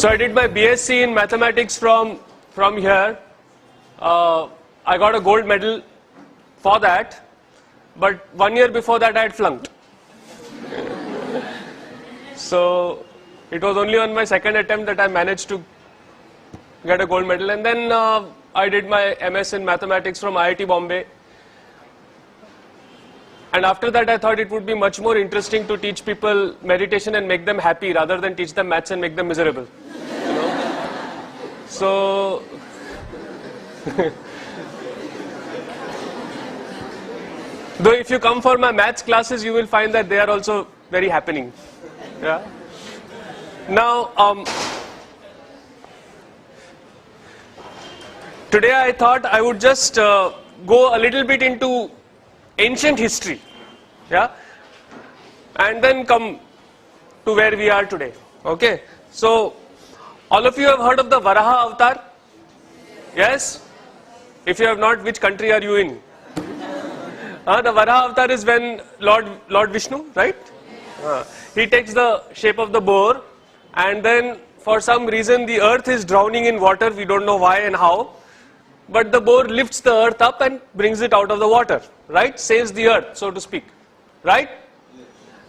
So I did my BSc in mathematics from here. I got a gold medal for that, but 1 year before that I had flunked. So it was only on my second attempt that I managed to get a gold medal, and then I did my MS in mathematics from IIT Bombay. And after that I thought it would be much more interesting to teach people meditation and make them happy rather than teach them maths and make them miserable. You know? So though if you come for my maths classes, you will find that they are also very happening. Yeah. Now, today I thought I would just go a little bit into ancient history, yeah, and then come to where we are today. Okay. So, all of you have heard of the Varaha Avatar? Yes? If you have not, which country are you in? The Varaha Avatar is when Lord Vishnu, right? He takes the shape of the boar, and then for some reason the earth is drowning in water. We don't know why and how, but the boar lifts the earth up and brings it out of the water, right? Saves the earth, so to speak, right?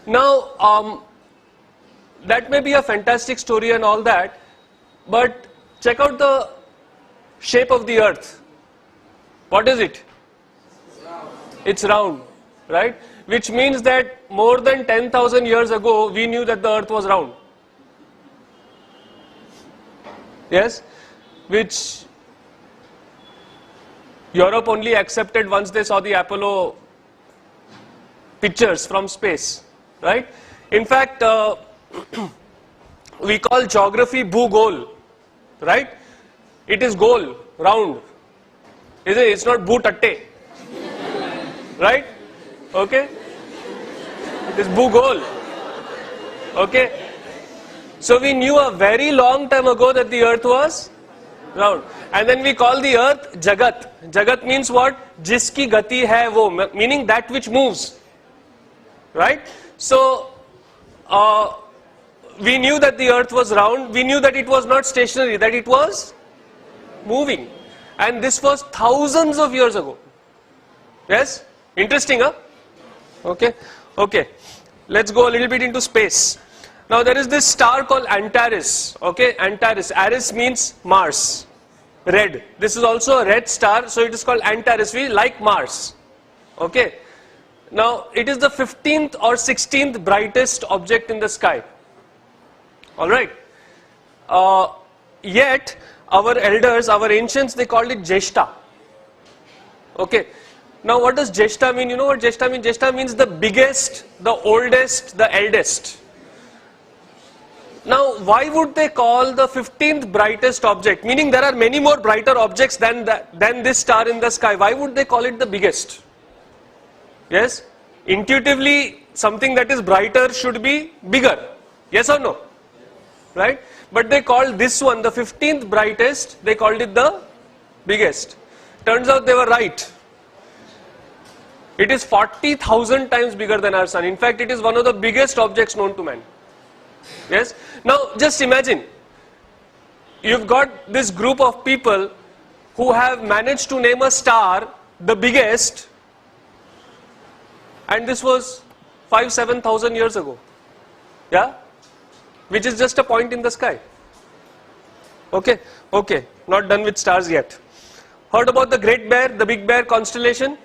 Now, that may be a fantastic story and all that, but check out the shape of the earth. What is it? It's round, right? Which means that more than 10,000 years ago, we knew that the earth was round. Yes? Which Europe only accepted once they saw the Apollo pictures from space, right? In fact, we call geography Bhugol, right? It is goal, round. Is it? It's not Bhutatte. Right? Okay? It is Bhugol. Okay? So we knew a very long time ago that the earth was round. And then we call the earth Jagat. Jagat means what? Jiski gati hai wo, meaning that which moves. Right? So, we knew that the earth was round. We knew that it was not stationary, that it was moving. And this was thousands of years ago. Yes? Interesting, huh? Okay. Okay. Let's go a little bit into space. Now there is this star called Antares. Okay, Antares. Ares means Mars. Red. This is also a red star, so it is called Antares. We like Mars. Okay. Now it is the 15th or 16th brightest object in the sky. Alright. Yet our elders, our ancients, they called it Jeshta. Okay. Now what does Jeshta mean? You know what Jeshta means? Jeshta means the biggest, the oldest, the eldest. Now why would they call the 15th brightest object? Meaning there are many more brighter objects than this star in the sky. Why would they call it the biggest? Yes? Intuitively, something that is brighter should be bigger. Yes or no? Right? But they called this one, the 15th brightest, they called it the biggest. Turns out they were right. It is 40,000 times bigger than our sun. In fact, it is one of the biggest objects known to man. Yes? Now, just imagine, you've got this group of people who have managed to name a star the biggest, and this was 5,000-7,000 years ago. Yeah? Which is just a point in the sky. Okay? Okay. Not done with stars yet. Heard about the Great Bear, the Big Bear constellation?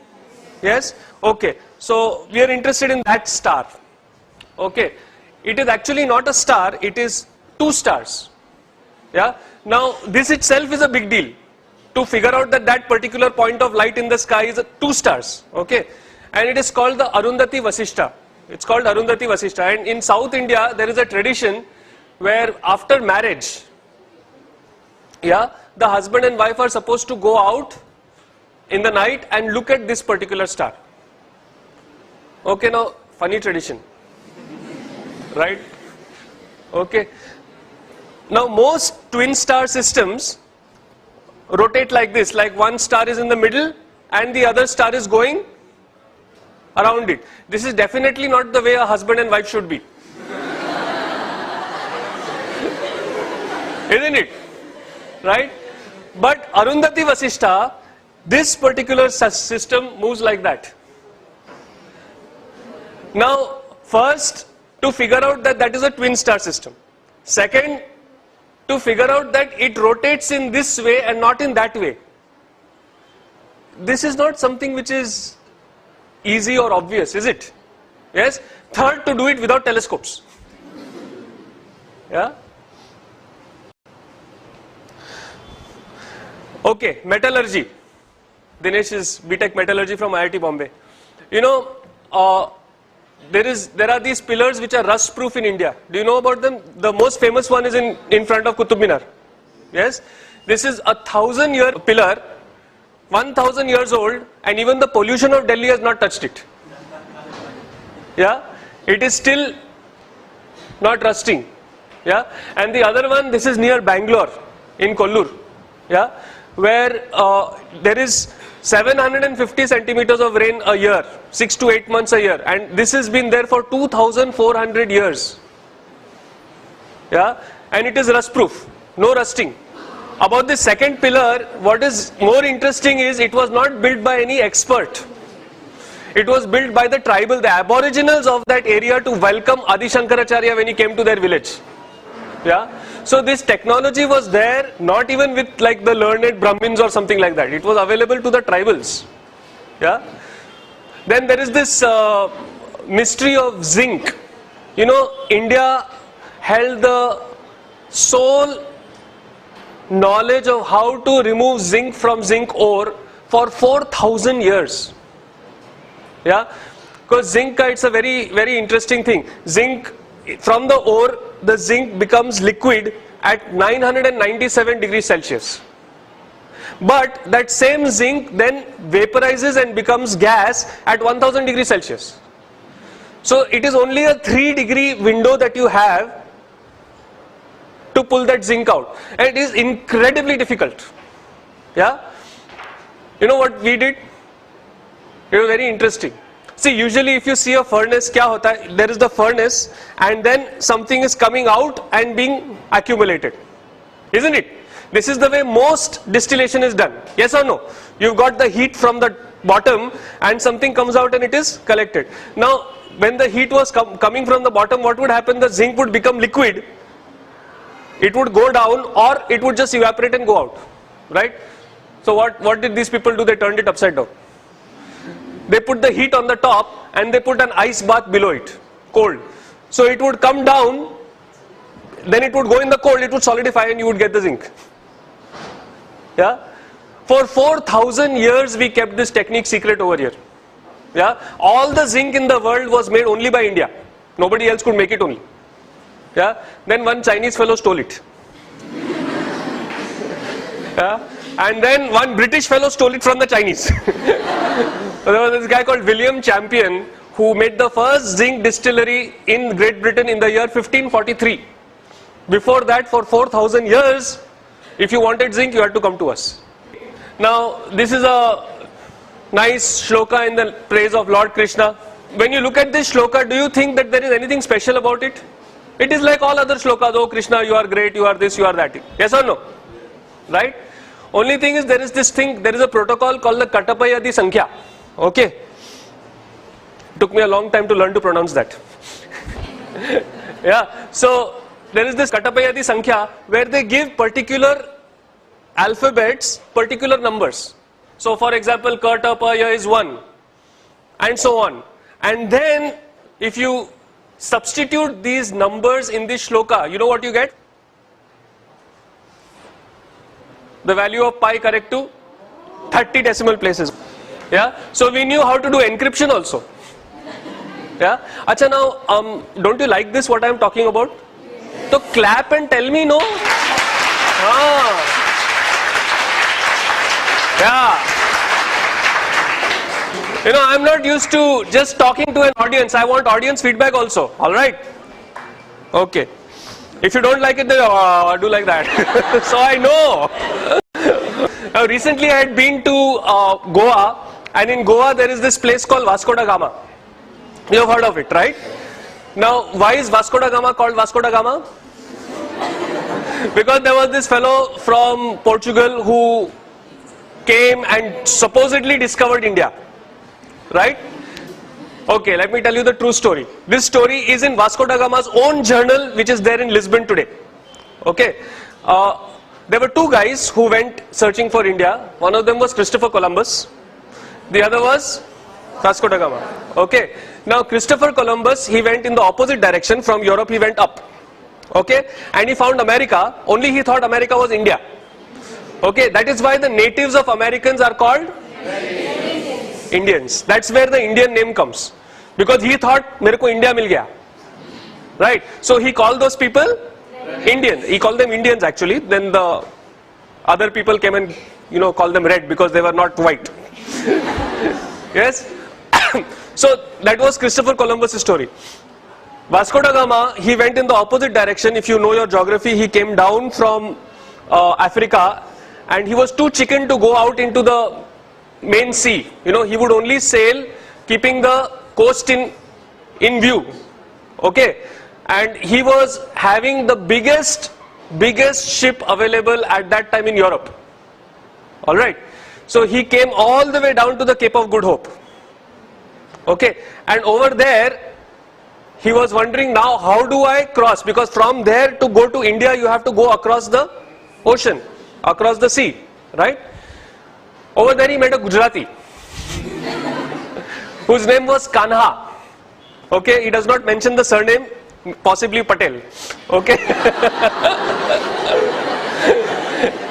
Yes? Okay. So, we are interested in that star. Okay. It is actually not a star, it is two stars. Yeah? Now, this itself is a big deal. To figure out that that particular point of light in the sky is two stars. Okay? And it is called the Arundhati Vasishta. It's called Arundhati Vasishta. And in South India, there is a tradition where after marriage, yeah, the husband and wife are supposed to go out in the night and look at this particular star. Okay, now, funny tradition. Right? Okay. Now, most twin star systems rotate like this, like one star is in the middle and the other star is going around it. This is definitely not the way a husband and wife should be. Isn't it? Right? But Arundhati Vasishtha, this particular system moves like that. Now, first, to figure out that that is a twin star system. Second, to figure out that it rotates in this way and not in that way. This is not something which is easy or obvious, is it? Yes? Third, to do it without telescopes. Yeah? Okay, metallurgy. Dinesh is BTech Metallurgy from IIT Bombay. You know, there are these pillars which are rust proof in India. Do you know about them? The most famous one is in front of Qutub Minar. Yes? This is a 1,000-year pillar, 1,000 years old, and even the pollution of Delhi has not touched it. Yeah? It is still not rusting. Yeah? And the other one, this is near Bangalore, in Kollur. Yeah? Where there is 750 centimeters of rain a year, 6 to 8 months a year, and this has been there for 2,400 years. Yeah? And it is rust proof, no rusting. About the second pillar, what is more interesting is it was not built by any expert. It was built by the tribal, the aboriginals of that area to welcome Adi Shankaracharya when he came to their village. Yeah? So this technology was there, not even with like the learned Brahmins or something like that. It was available to the tribals. Yeah? Then there is this mystery of zinc. You know, India held the sole knowledge of how to remove zinc from zinc ore for 4,000 years. Yeah? Because zinc, it's a very, very interesting thing. Zinc, from the ore, the zinc becomes liquid at 997 degrees Celsius. But that same zinc then vaporizes and becomes gas at 1000 degrees Celsius. So it is only a 3-degree window that you have to pull that zinc out. And it is incredibly difficult. Yeah? You know what we did? It was very interesting. See, usually if you see a furnace, kya hota hai? There is the furnace and then something is coming out and being accumulated. Isn't it? This is the way most distillation is done. Yes or no? You've got the heat from the bottom and something comes out and it is collected. Now, when the heat was coming from the bottom, what would happen? The zinc would become liquid. It would go down or it would just evaporate and go out. Right? So what did these people do? They turned it upside down. They put the heat on the top and they put an ice bath below it, cold. So it would come down, then it would go in the cold, it would solidify and you would get the zinc. Yeah? For 4,000 years we kept this technique secret over here. Yeah? All the zinc in the world was made only by India. Nobody else could make it only. Yeah? Then one Chinese fellow stole it. Yeah? And then one British fellow stole it from the Chinese. There was this guy called William Champion who made the first zinc distillery in Great Britain in the year 1543. Before that, for 4,000 years, if you wanted zinc, you had to come to us. Now, this is a nice shloka in the praise of Lord Krishna. When you look at this shloka, do you think that there is anything special about it? It is like all other shlokas. Oh Krishna, you are great, you are this, you are that. Yes or no? Right? Only thing is there is this thing, there is a protocol called the Katapayadi Sankhya. Okay? Took me a long time to learn to pronounce that. Yeah, so there is this Katapayadi Sankhya where they give particular alphabets, particular numbers. So for example, Katapaya is 1 and so on. And then if you substitute these numbers in this shloka, you know what you get? The value of pi correct to 30 decimal places. Yeah. So we knew how to do encryption also. Yeah. Acha, now don't you like this what I am talking about? So clap and tell me no. Yeah. You know, I am not used to just talking to an audience. I want audience feedback also. All right. Okay. If you don't like it, then do like that. So I know. Now recently I had been to Goa, and in Goa there is this place called Vasco da Gama. You have heard of it, right? Now why is Vasco da Gama called Vasco da Gama? Because there was this fellow from Portugal who came and supposedly discovered India, right? Okay, let me tell you the true story. This story is in Vasco da Gama's own journal, which is there in Lisbon today. Okay, there were two guys who went searching for India. One of them was Christopher Columbus. The other was Vasco da Gama. Okay, now Christopher Columbus, he went in the opposite direction. From Europe he went up. Okay, and he found America. Only he thought America was India. Okay, that is why the natives of Americans are called Indians. That's where the Indian name comes. Because he thought, मेरे को India मिल गया. Right? So he called those people Indian. He called them Indians actually. Then the other people came and, called them red because they were not white. Yes? So that was Christopher Columbus' story. Vasco da Gama, he went in the opposite direction. If you know your geography, he came down from Africa, and he was too chicken to go out into the main sea. He would only sail keeping the coast in view. Okay, and he was having the biggest ship available at that time in Europe. All right, so he came all the way down to the Cape of Good Hope. Okay, and over there he was wondering, now how do I cross, because from there to go to India you have to go across the ocean, across the sea, right? Over there he met a Gujarati whose name was Kanha. Okay, he does not mention the surname, possibly Patel. Okay.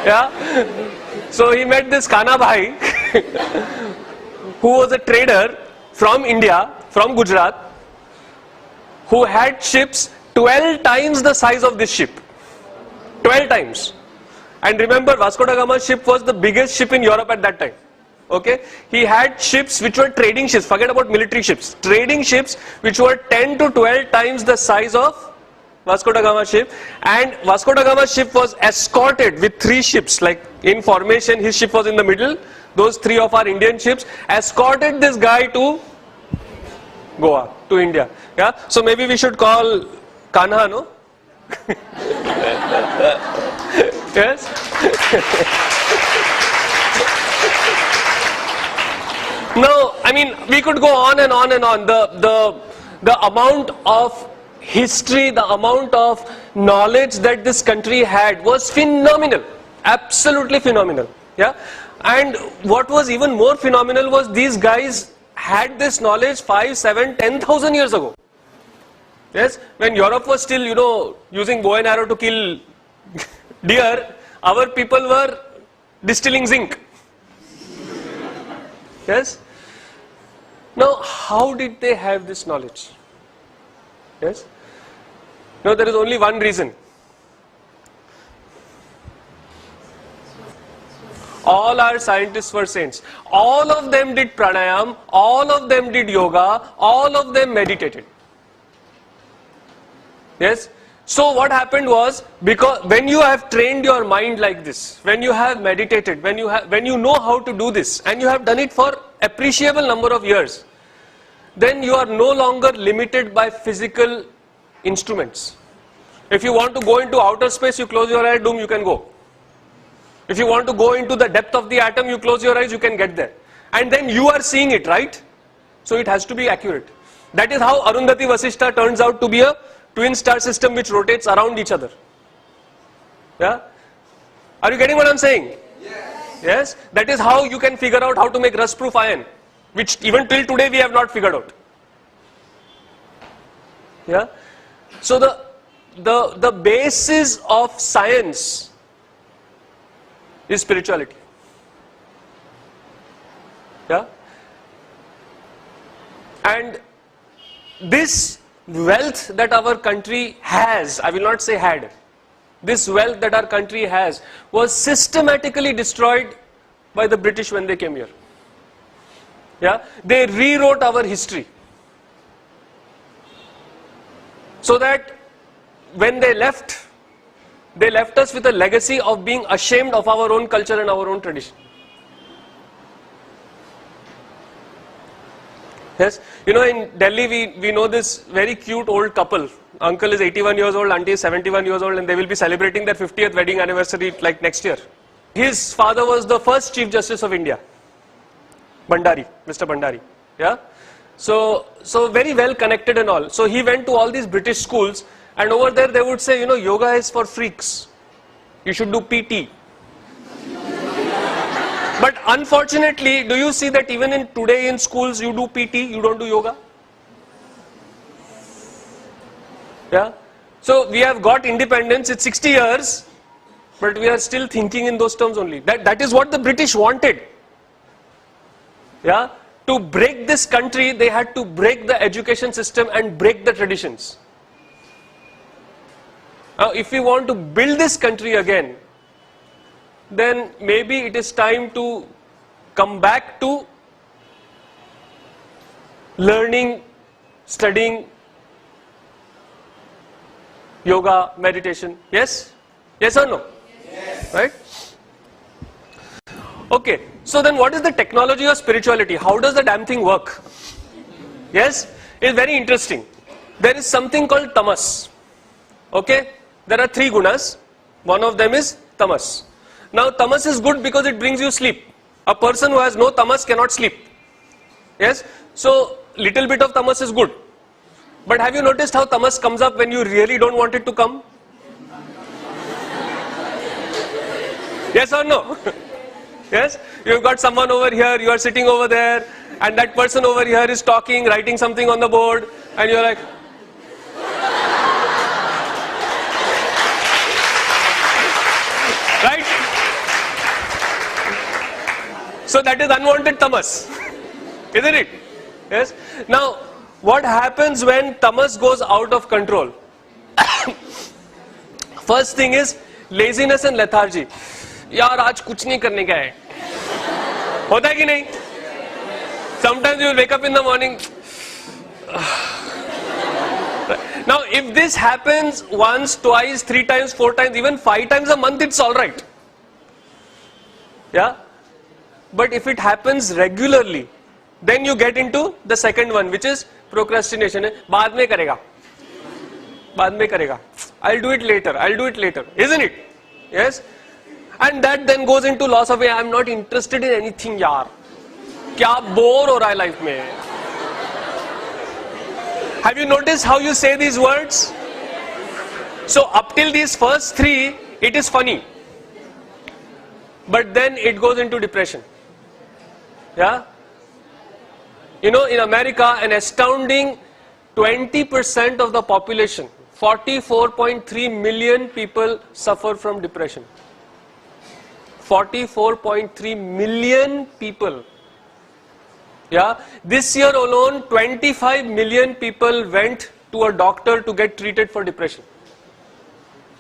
Yeah. So he met this Kana Bhai who was a trader from India, from Gujarat, who had ships 12 times the size of this ship. 12 times. And remember, Vasco da Gama's ship was the biggest ship in Europe at that time. Okay, he had ships which were trading ships, forget about military ships, trading ships which were 10 to 12 times the size of Vasco da Gama's ship. And Vasco da Gama's ship was escorted with 3 ships, like in formation, his ship was in the middle, those 3 of our Indian ships escorted this guy to Goa, to India. Yeah, so maybe we should call Kanha, no? Yes. No, I mean, we could go on and on and on. The amount of history, the amount of knowledge that this country had was phenomenal, absolutely phenomenal. Yeah, and what was even more phenomenal was these guys had this knowledge 5, 7, 10,000 years ago. Yes, when Europe was still, using bow and arrow to kill deer, our people were distilling zinc. Yes. Now, how did they have this knowledge? Yes. No, there is only one reason. All our scientists were saints. All of them did pranayam, all of them did yoga, all of them meditated. Yes. So what happened was, because when you have trained your mind like this, when you have meditated, when you know how to do this, and you have done it for appreciable number of years, then you are no longer limited by physical instruments. If you want to go into outer space, you close your eyes, you can go. If you want to go into the depth of the atom, you close your eyes, you can get there. And then you are seeing it, right? So it has to be accurate. That is how Arundhati Vasishtha turns out to be a twin star system which rotates around each other. Yeah? Are you getting what I'm saying? Yes. Yes? That is how you can figure out how to make rust-proof iron, which even till today we have not figured out. Yeah? So the basis of science is spirituality. Yeah? And this wealth that our country has, I will not say had, this wealth that our country has was systematically destroyed by the British when they came here. Yeah? They rewrote our history. So that when they left us with a legacy of being ashamed of our own culture and our own tradition. Yes, you know, in Delhi we know this very cute old couple. Uncle is 81 years old, auntie is 71 years old, and they will be celebrating their 50th wedding anniversary like next year. His father was the first Chief Justice of India, Bhandari, Mr. Bhandari. Yeah, so very well connected and all. So he went to all these British schools, and over there they would say, you know, yoga is for freaks. You should do PT. But unfortunately, do you see that even in today in schools you do PT, you don't do yoga? Yeah. So we have got independence, it's 60 years, but we are still thinking in those terms only. That is what the British wanted. Yeah. To break this country, they had to break the education system and break the traditions. Now, if we want to build this country again, then maybe it is time to come back to learning, studying yoga, meditation. Yes? Yes or no? Yes. Right? Okay. So then what is the technology of spirituality? How does the damn thing work? Yes? It's very interesting. There is something called tamas. Okay? There are 3 gunas. One of them is tamas. Now tamas is good because it brings you sleep. A person who has no tamas cannot sleep. Yes? So little bit of tamas is good. But have you noticed how tamas comes up when you really don't want it to come? Yes or no? Yes? You've got someone over here, you are sitting over there, and that person over here is talking, writing something on the board, and you're like, right? So that is unwanted tamas, isn't it? Yes? Now, what happens when tamas goes out of control? First thing is laziness and lethargy. यार आज कुछ नहीं करने का है. होता है कि नहीं? Sometimes you will wake up in the morning. Now, if this happens once, twice, 3 times, 4 times, even 5 times a month, it's all right. Yeah? But if it happens regularly, then you get into the second one, which is procrastination. बाद में करेगा. बाद में करेगा. I'll do it later. I'll do it later. Isn't it? Yes? And that then goes into loss of way. I'm not interested in anything, यार. क्या bore हो रहा है life में? Have you noticed how you say these words? So up till these first 3, it is funny. But then it goes into depression. Yeah? You know, in America, an astounding 20% of the population, 44.3 million people suffer from depression. 44.3 million people. Yeah, this year alone 25 million people went to a doctor to get treated for depression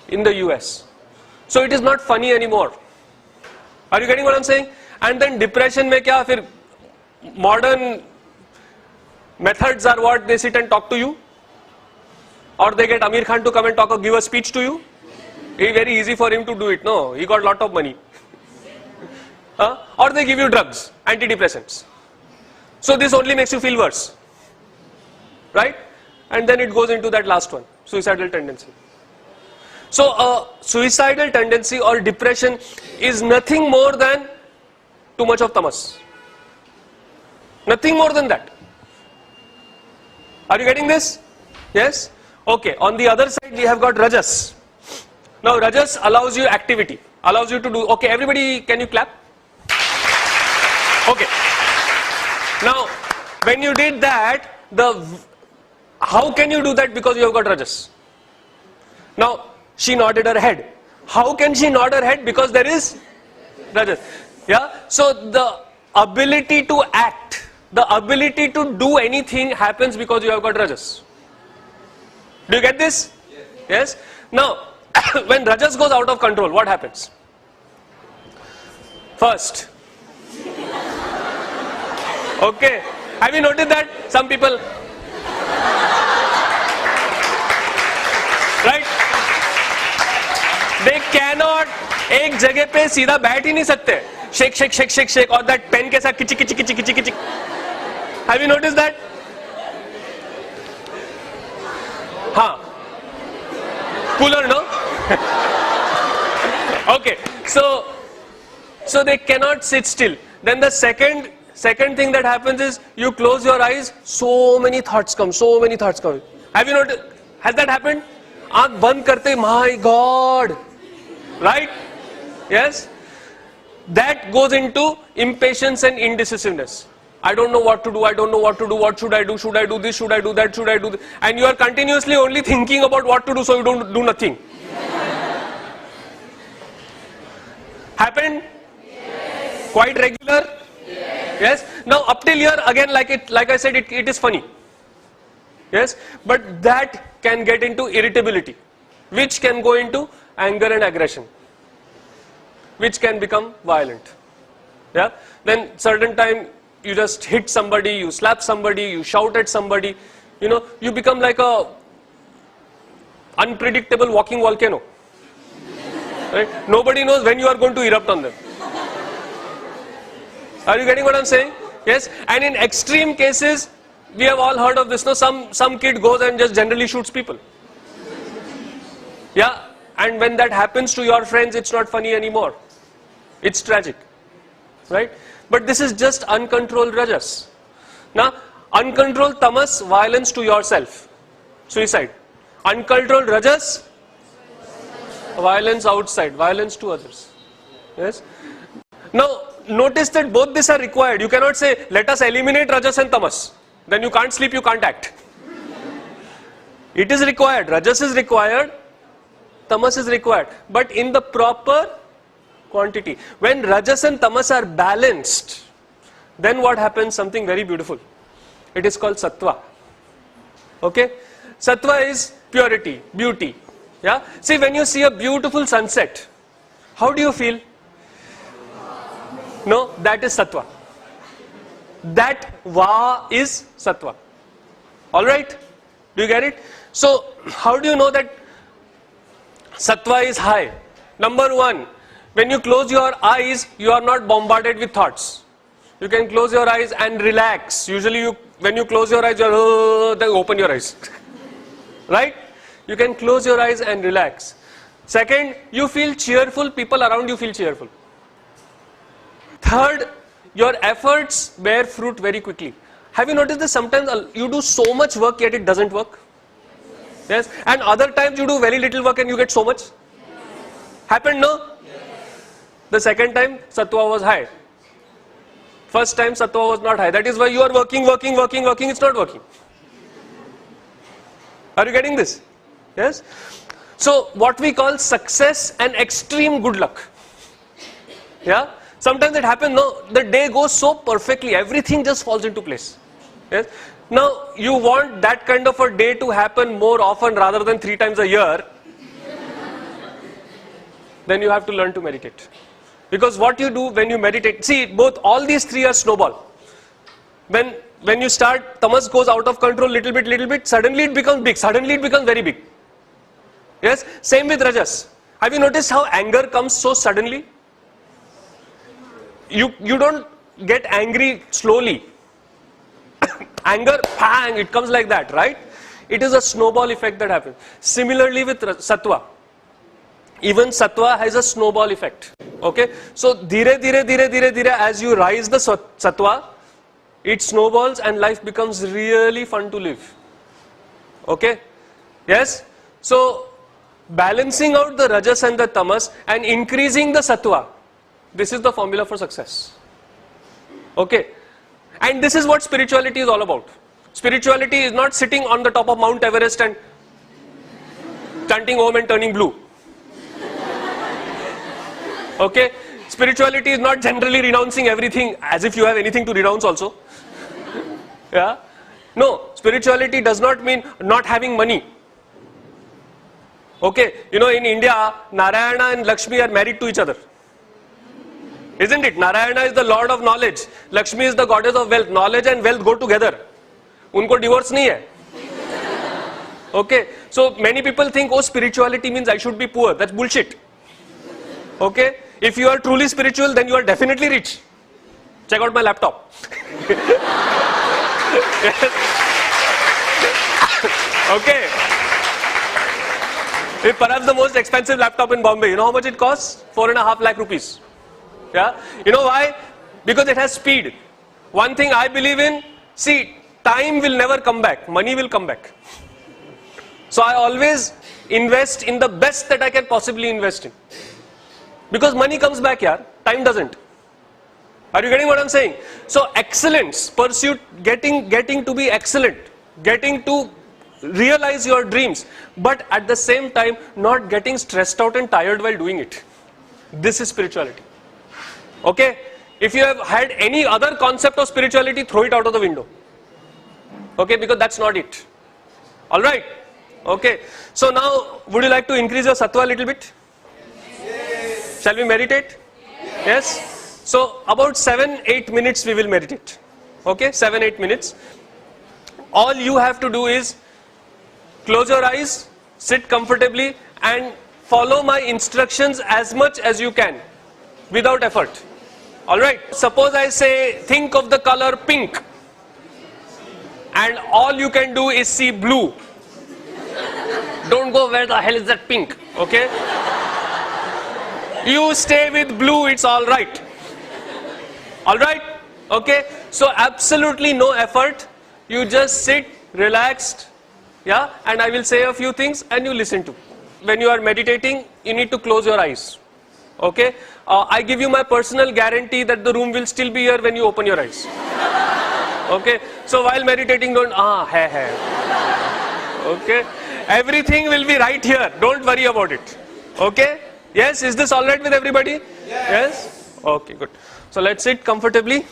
in the US. So it is not funny anymore. Are you getting what I'm saying? And then depression mein kya, fir modern methods are what? They sit and talk to you, or they get Amir Khan to come and talk or give a speech to you. It's very easy for him to do it. No, he got lot of money. Or they give you drugs, antidepressants. So this only makes you feel worse, right? And then it goes into that last one, suicidal tendency. So a suicidal tendency or depression is nothing more than too much of tamas. Nothing more than that. Are you getting this? Yes? Okay, on the other side we have got rajas. Now rajas allows you activity, allows you to do, okay, everybody can you clap? Okay. Now, when you did that, how can you do that because you have got rajas? Now, she nodded her head. How can she nod her head? Because there is rajas. Yeah? So, the ability to act, the ability to do anything happens because you have got rajas. Do you get this? Yes? Now, when rajas goes out of control, what happens? First, okay, have you noticed that some people, right, they cannot एक जगह पे सीधा बैठ ही नहीं सकते, shake और that pen के साथ किची. Have you noticed that? Cooler, no? Okay, so they cannot sit still. Then the second thing that happens is you close your eyes, so many thoughts come. Have you noticed? Has that happened? Aankh band karte, my God, right? Yes? That goes into impatience and indecisiveness. I don't know what to do, what should I do this, should I do that, should I do this? And you are continuously only thinking about what to do, so you don't do nothing. Happened? Yes. Quite regular? Yes. Now up till here, again, like I said, it is funny. Yes, but that can get into irritability, which can go into anger and aggression, which can become violent. Yeah. Then certain time you just hit somebody, you slap somebody, you shout at somebody, you become like a unpredictable walking volcano. Right? Nobody knows when you are going to erupt on them. Are you getting what I'm saying? Yes. And in extreme cases, we have all heard of this. No, some kid goes and just generally shoots people. Yeah. And when that happens to your friends, it's not funny anymore. It's tragic. Right? But this is just uncontrolled rajas. Now, uncontrolled tamas, violence to yourself. Suicide. Uncontrolled rajas, violence outside, violence to others. Yes. Now, notice that both these are required. You cannot say, let us eliminate rajas and tamas. Then you can't sleep, you can't act. It is required. Rajas is required. Tamas is required. But in the proper quantity. When rajas and tamas are balanced, then what happens? Something very beautiful. It is called sattva. Okay? Sattva is purity, beauty. Yeah? See, when you see a beautiful sunset, how do you feel? No, that is sattva. That va is sattva. Alright? Do you get it? So, how do you know that sattva is high? Number one, when you close your eyes, you are not bombarded with thoughts. You can close your eyes and relax. Usually, when you close your eyes, then open your eyes. Right? You can close your eyes and relax. Second, you feel cheerful, people around you feel cheerful. Third, your efforts bear fruit very quickly. Have you noticed this? Sometimes you do so much work yet it doesn't work? Yes. And other times you do very little work and you get so much? Happened, no? The second time, sattva was high. First time, sattva was not high. That is why you are working, it's not working. Are you getting this? Yes? So, what we call success and extreme good luck. Yeah? Sometimes it happens, no, the day goes so perfectly, everything just falls into place. Yes? Now, you want that kind of a day to happen more often rather than 3 times a year, then you have to learn to meditate. Because what you do when you meditate, see, all these 3 are snowball. When you start, tamas goes out of control little bit, suddenly it becomes big, suddenly it becomes very big. Yes? Same with rajas. Have you noticed how anger comes so suddenly? You don't get angry slowly. Anger, bang, it comes like that, right? It is a snowball effect that happens. Similarly with sattva. Even sattva has a snowball effect. Okay? So, dhire, as you rise the sattva, it snowballs and life becomes really fun to live. Okay? Yes? So, balancing out the rajas and the tamas and increasing the sattva. This is the formula for success. Okay? And this is what spirituality is all about. Spirituality is not sitting on the top of Mount Everest and chanting Om and turning blue. Okay? Spirituality is not generally renouncing everything as if you have anything to renounce also. Yeah? No, spirituality does not mean not having money. Okay? In India, Narayana and Lakshmi are married to each other. Isn't it? Narayana is the Lord of knowledge. Lakshmi is the goddess of wealth. Knowledge and wealth go together. Unko divorce nahi hai. Okay? So many people think, oh, spirituality means I should be poor. That's bullshit. Okay? If you are truly spiritual, then you are definitely rich. Check out my laptop. Okay? It's perhaps the most expensive laptop in Bombay. You know how much it costs? 4.5 lakh rupees. Yeah? You know why? Because it has speed. One thing I believe in, see, time will never come back. Money will come back. So I always invest in the best that I can possibly invest in. Because money comes back, yaar. Time doesn't. Are you getting what I'm saying? So excellence, pursuit, getting to be excellent, getting to realize your dreams, but at the same time not getting stressed out and tired while doing it. This is spirituality. Okay? If you have had any other concept of spirituality, throw it out of the window. Okay? Because that's not it. Alright? Okay. So now, would you like to increase your sattva a little bit? Yes. Shall we meditate? Yes? So about 7-8 minutes we will meditate. Okay? 7-8 minutes. All you have to do is close your eyes, sit comfortably and follow my instructions as much as you can without effort. Alright? Suppose I say think of the color pink and all you can do is see blue. Don't go where the hell is that pink. Okay? You stay with blue, it's alright. Alright? Okay? So absolutely no effort. You just sit relaxed. Yeah, and I will say a few things and you listen to. When you are meditating, you need to close your eyes. Okay? I give you my personal guarantee that the room will still be here when you open your eyes. Okay? So while meditating, don't, hai. Okay? Everything will be right here. Don't worry about it. Okay? Yes? Is this alright with everybody? Yes? Okay, good. So let's sit comfortably.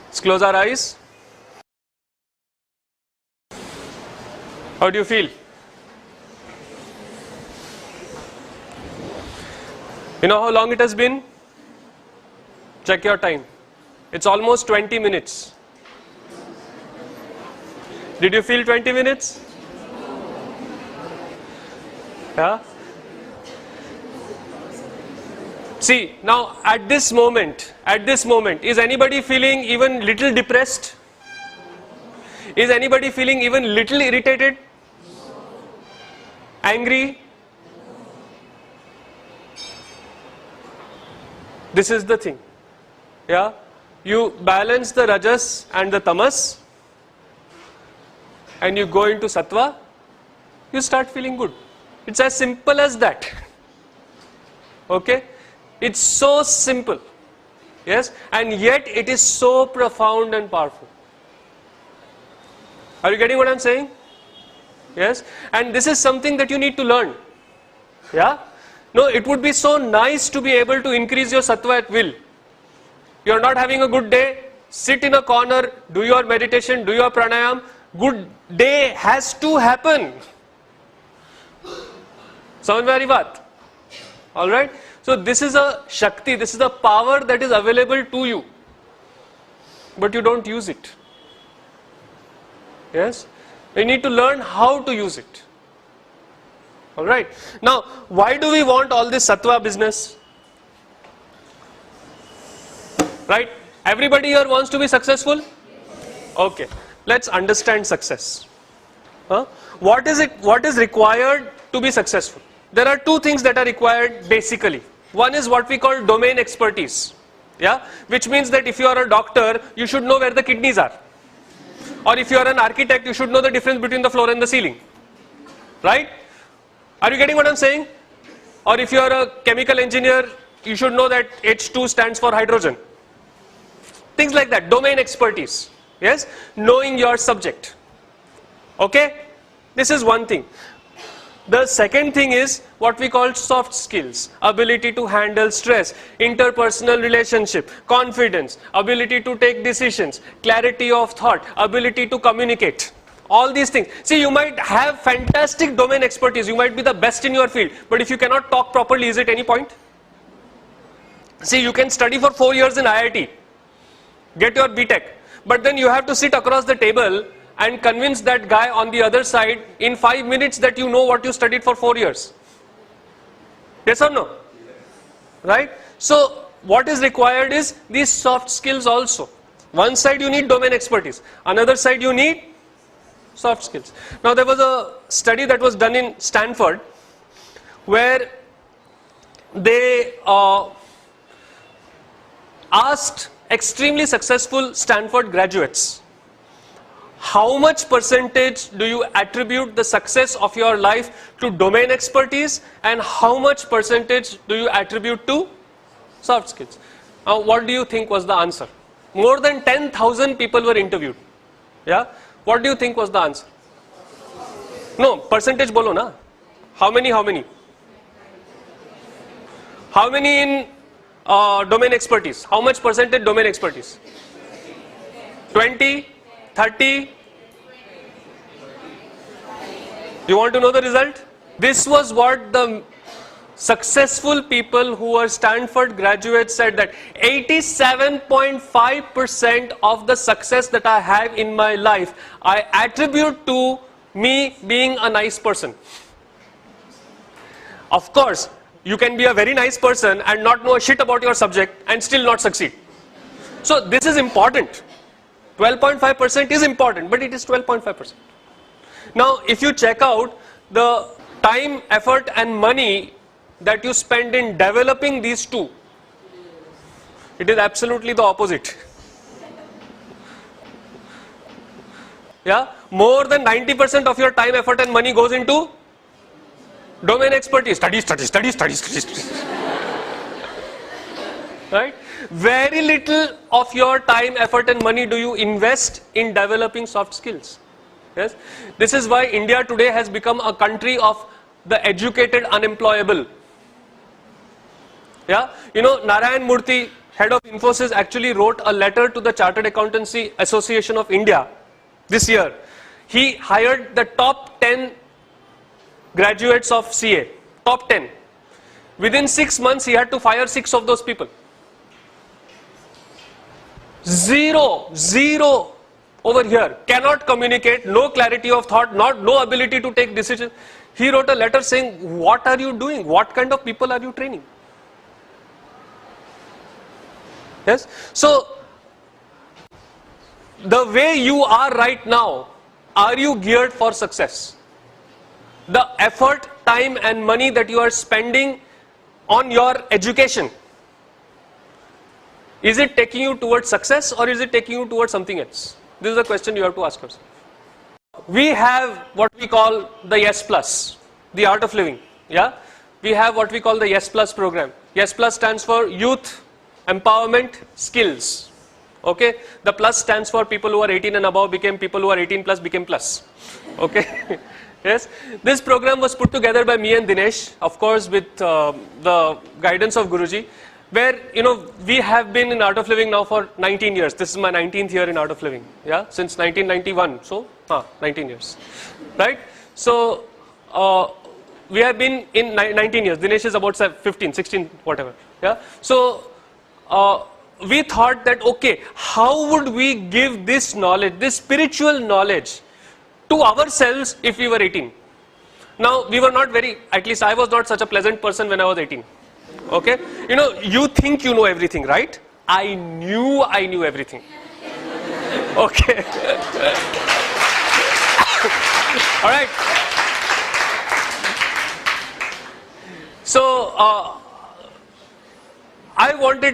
Let's close our eyes. How do you feel? You know how long it has been? Check your time. It's almost 20 minutes. Did you feel 20 minutes? Yeah? See, now at this moment, is anybody feeling even little depressed? Is anybody feeling even little irritated? Angry? This is the thing. Yeah? You balance the rajas and the tamas and you go into sattva, you start feeling good. It's as simple as that. Okay? It's so simple. Yes? And yet it is so profound and powerful. Are you getting what I'm saying? Yes? And this is something that you need to learn. Yeah? No, it would be so nice to be able to increase your sattva at will. You're not having a good day, sit in a corner, do your meditation, do your pranayam. Good day has to happen. Samajh mein aa rahi baat? Alright? So this is a Shakti, this is a power that is available to you. But you don't use it. Yes? We need to learn how to use it. Alright? Now, why do we want all this sattva business? Right? Everybody here wants to be successful? Okay. Let's understand success. What is required to be successful? There are two things that are required basically. One is what we call domain expertise. Yeah? Which means that if you are a doctor, you should know where the kidneys are. Or if you are an architect, you should know the difference between the floor and the ceiling. Right? Are you getting what I'm saying? Or if you are a chemical engineer, you should know that H2 stands for hydrogen. Things like that, domain expertise. Yes? Knowing your subject. Okay? This is one thing. The second thing is what we call soft skills. Ability to handle stress, interpersonal relationship, confidence, ability to take decisions, clarity of thought, ability to communicate. All these things. See, you might have fantastic domain expertise. You might be the best in your field. But if you cannot talk properly, is it any point? See, you can study for 4 years in IIT. Get your BTech. But then you have to sit across the table and convince that guy on the other side in 5 minutes that you know what you studied for 4 years. Yes or no? Right? So, what is required is these soft skills also. One side you need domain expertise. Another side you need Soft skills. Now there was a study that was done in Stanford where they asked extremely successful Stanford graduates, how much percentage do you attribute the success of your life to domain expertise and how much percentage do you attribute to soft skills? Now what do you think was the answer? More than 10,000 people were interviewed. Yeah? What do you think was the answer? No, percentage bolo na. How many? How many in domain expertise? How much percentage domain expertise? 20? 30? You want to know the result? This was what the successful people who were Stanford graduates said, that 87.5% of the success that I have in my life, I attribute to me being a nice person. Of course, you can be a very nice person and not know a shit about your subject and still not succeed. So this is important. 12.5% is important, but it is 12.5%. Now, if you check out the time, effort and money that you spend in developing these two, it is absolutely the opposite. Yeah, more than 90% of your time, effort and money goes into domain expertise. Study. Right? Very little of your time, effort and money do you invest in developing soft skills. Yes? This is why India today has become a country of the educated unemployable. Yeah, you know, Narayan Murthy, head of Infosys, actually wrote a letter to the Chartered Accountancy Association of India this year. He hired the top 10 graduates of CA, top 10. Within 6 months, he had to fire 6 of those people. Zero over here, cannot communicate, no clarity of thought, no ability to take decisions. He wrote a letter saying, what are you doing? What kind of people are you training? Yes. So, the way you are right now, are you geared for success? The effort, time and money that you are spending on your education, is it taking you towards success or is it taking you towards something else? This is a question you have to ask yourself. We have what we call the Yes Plus, the art of living. Yeah, we have what we call the Yes Plus program. Yes Plus stands for Youth Empowerment Skills. Okay, the plus stands for people who are 18 and above became people who are 18 plus became plus. Okay, yes. This program was put together by me and Dinesh, of course, with the guidance of Guruji, where, you know, we have been in Art of Living now for 19 years. This is my 19th year in Art of Living. Yeah, since 1991. So, 19 years, right? So, we have been in 19 years. Dinesh is about 15, 16, whatever. Yeah. So, we thought that, okay, how would we give this knowledge, this spiritual knowledge to ourselves if we were 18? Now, we were not very, at least I was not such a pleasant person when I was 18. Okay? You know, you think you know everything, right? I knew everything. Okay. All right. So,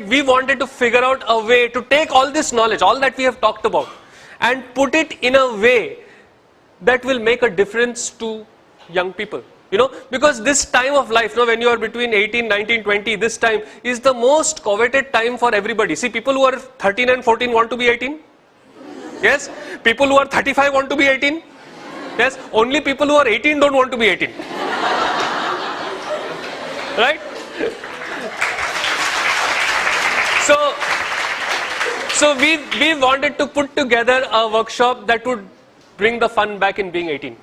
we wanted to figure out a way to take all this knowledge, all that we have talked about, and put it in a way that will make a difference to young people. You know, because this time of life, you know, when you are between 18, 19, 20, this time is the most coveted time for everybody. See, people who are 13 and 14 want to be 18. Yes. People who are 35 want to be 18. Yes. Only people who are 18 don't want to be 18. Right? So we wanted to put together a workshop that would bring the fun back in being 18.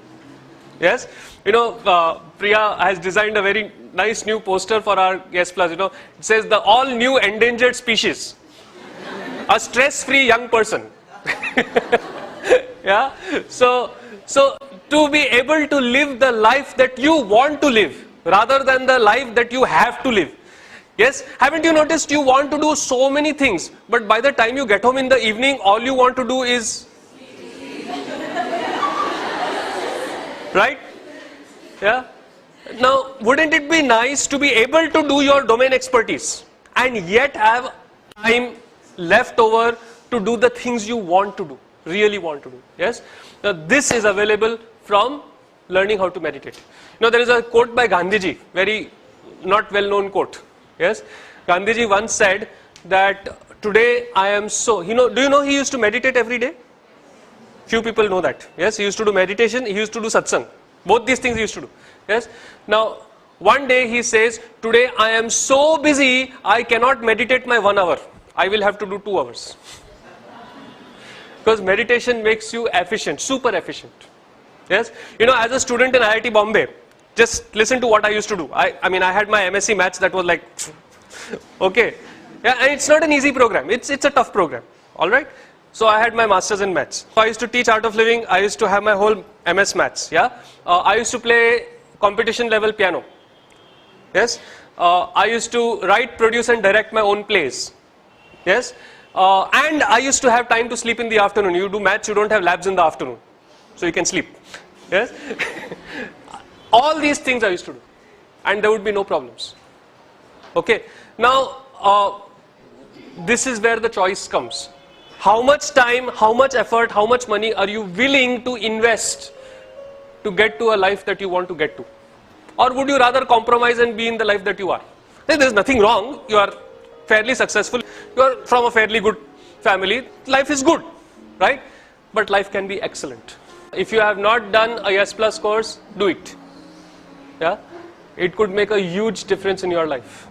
Yes, you know, Priya has designed a very nice new poster for our Yes Plus. You know, it says the all new endangered species, a stress-free young person. Yeah, so to be able to live the life that you want to live rather than the life that you have to live. Yes, haven't you noticed you want to do so many things, but by the time you get home in the evening, all you want to do is Right? Yeah. Now, wouldn't it be nice to be able to do your domain expertise and yet have time left over to do the things you want to do, really want to do? Yes. Now, this is available from learning how to meditate. You know, there is a quote by Gandhiji, very not well-known quote. Yes. Gandhiji once said that today I am so, do you know he used to meditate every day? Few people know that. Yes, he used to do meditation, he used to do satsang. Both these things he used to do. Yes. Now, one day he says, today I am so busy, I cannot meditate my 1 hour. I will have to do 2 hours. Because meditation makes you efficient, super efficient. Yes. You know, as a student in IIT Bombay, just listen to what I used to do. I mean, I had my MSc Maths that was like, okay. Yeah, and it's not an easy program. It's a tough program. All right. So I had my masters in maths. So I used to teach Art of Living. I used to have my whole MS Maths. Yeah. I used to play competition level piano. Yes. I used to write, produce and direct my own plays. Yes. And I used to have time to sleep in the afternoon. You do maths, you don't have labs in the afternoon. So you can sleep. Yes. All these things I used to do. And there would be no problems. Okay. Now, this is where the choice comes. How much time, how much effort, how much money are you willing to invest to get to a life that you want to get to? Or would you rather compromise and be in the life that you are? There is nothing wrong. You are fairly successful. You are from a fairly good family. Life is good, right? But life can be excellent. If you have not done a Yes Plus course, do it. Yeah? It could make a huge difference in your life.